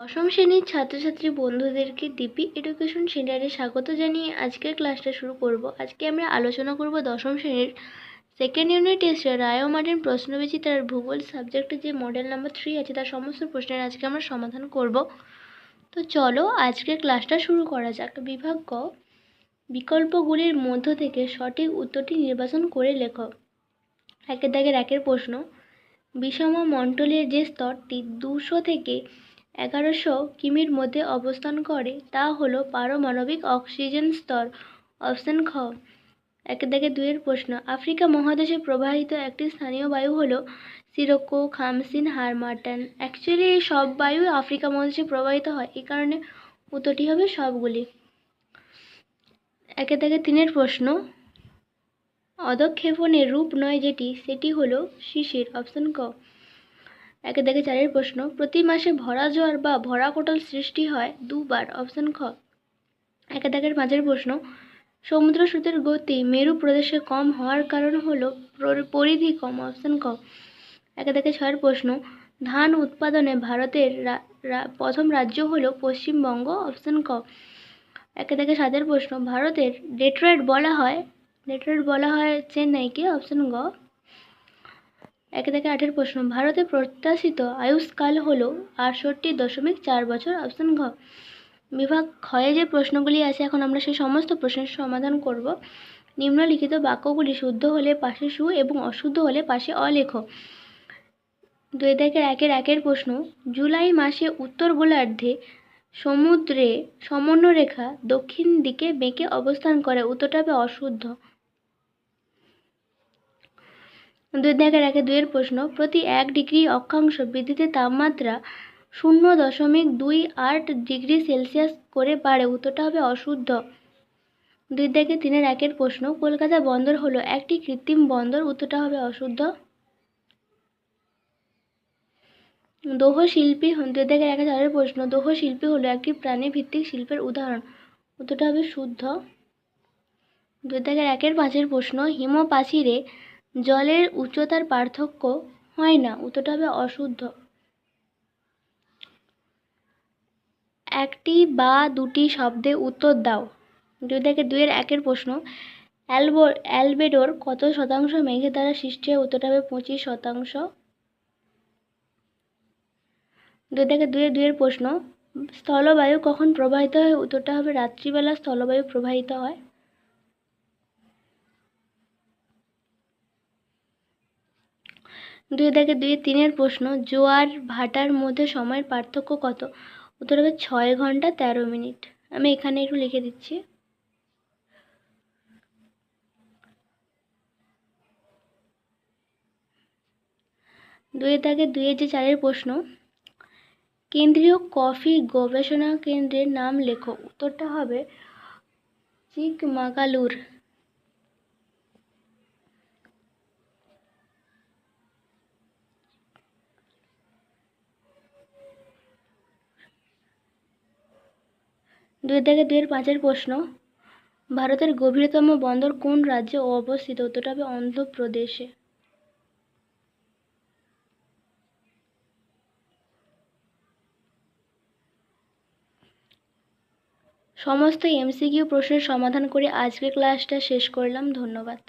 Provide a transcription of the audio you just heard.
দশম শ্রেণীর ছাত্রছাত্রী বন্ধুদেরকে দীপি এডুকেশন সেন্টারে স্বাগত জানিয়ে আজকের ক্লাসটা শুরু করব। আজকে আমরা আলোচনা করব দশম শ্রেণীর সেকেন্ড ইউনিট টেস্টে রায় ও মার্টিন প্রশ্নবিচিত্রার ভূগোল সাবজেক্টে যে মডেল নাম্বার 3 আছে তার সমস্ত প্রশ্নের আজকে আমরা সমাধান করব। তো চলো আজকের ক্লাসটা শুরু করা যাক। বিভাগ ক, বিকল্পগুলির মধ্য থেকে সঠিক উত্তরটি নির্বাচন করে লেখো। একের দাগের একের প্রশ্ন, বিষম মণ্ডলের যে স্তরটি 200 থেকে 1100 কিমির মধ্যে অবস্থান করে তা হলো পারমাণবিক অক্সিজেন স্তর। অপশন খ। একের দাগে দুইয়ের প্রশ্ন, আফ্রিকা মহাদেশে প্রবাহিত একটি স্থানীয় বায়ু হলো সিরোকো, খামসিন, হারমাটান। অ্যাকচুয়ালি এই সব বায়ু আফ্রিকা মহাদেশে প্রবাহিত হয়, এই কারণে উত্তরটি হবে সবগুলি। একের দাগে তিনের প্রশ্ন, অধঃক্ষেপণের রূপ নয় যেটি, সেটি হলো শিশির। অপশন ক। একের দাগে চারের প্রশ্ন, প্রতি মাসে ভরা জোয়ার বা ভরা কোটাল সৃষ্টি হয় দুবার। অপশন খ। একের দাগের পাঁচের প্রশ্ন, সমুদ্র স্রোতের গতি মেরু প্রদেশে কম হওয়ার কারণ হলো পরিধি কম। অপশন ক। একের দাগে ছয়ের প্রশ্ন, ধান উৎপাদনে ভারতের প্রথম রাজ্য হলো পশ্চিমবঙ্গ। অপশন ক। একের দাগে সাতের প্রশ্ন, ভারতের ডেট্রয়েট বলা হয় চেন্নাইকে। অপশন গ। একে থেকে আটের প্রশ্ন, ভারতে প্রত্যাশিত আয়ুষ্কাল হলো 68.4 বছর। অপশন ঘ। বিভাগ ক্ষয়ে যে প্রশ্নগুলি আছে এখন আমরা সেই সমস্ত প্রশ্নের সমাধান করব। নিম্নলিখিত বাক্যগুলি শুদ্ধ হলে পাশে সু এবং অশুদ্ধ হলে পাশে অ লেখো। দুই দাগের একের প্রশ্ন, জুলাই মাসে উত্তর গোলার্ধে সমুদ্রে সমন্বরেখা দক্ষিণ দিকে বেঁকে অবস্থান করে। উত্তরটা হবে অশুদ্ধ। দুই দাগের দুইয়ের প্রশ্ন, প্রতি 1 ডিগ্রি অক্ষাংশ বৃদ্ধিতে তাপমাত্রা 0.28 ডিগ্রি সেলসিয়াস করে বাড়ে। উত্তরটা হবে অশুদ্ধ। দুই দাগের তিনের একের প্রশ্ন, কলকাতা বন্দর হলো একটি কৃত্রিম বন্দর। উত্তরটা হবে অশুদ্ধ। দোহ শিল্পী, দুই দাগের চারের প্রশ্ন, দোহ শিল্পী হলো একটি প্রাণী ভিত্তিক শিল্পের উদাহরণ। উত্তরটা হবে শুদ্ধ। দুই দাগের একের পাঁচের প্রশ্ন, হিমপ্রাচীরে জলের উচ্চতার পার্থক্য হয় না। উত্তরটা হবে অশুদ্ধ। একটি বা দুটি শব্দে উত্তর দাও। দুই দাগের দুইয়ের একের প্রশ্ন, অ্যালবেডোর কত শতাংশ মেঘের দ্বারা সৃষ্টি হয়। উত্তরটা হবে 25%। দুই দাগের দুইয়ের প্রশ্ন, স্থলবায়ু কখন প্রবাহিত হয়। উত্তরটা হবে রাত্রিবেলা স্থলবায়ু প্রবাহিত হয়। দুই দাগের তিনের প্রশ্ন, জোয়ার ভাটার মধ্যে সময়ের পার্থক্য কত। উত্তর হবে 6 ঘন্টা 13 মিনিট। আমি এখানে একটু লিখে দিচ্ছি। দুই দাগের যে চারের প্রশ্ন, কেন্দ্রীয় কফি গবেষণা কেন্দ্রের নাম লেখো। উত্তরটা হবে চিকমাগালুর। দুই দাগের পাঁচের প্রশ্ন, ভারতের গভীরতম বন্দর কোন রাজ্যে অবস্থিত। উত্তরটা হবে অন্ধ্রপ্রদেশে। সমস্ত এমসিকিউ প্রশ্নের সমাধান করে আজকের ক্লাসটা শেষ করলাম। ধন্যবাদ।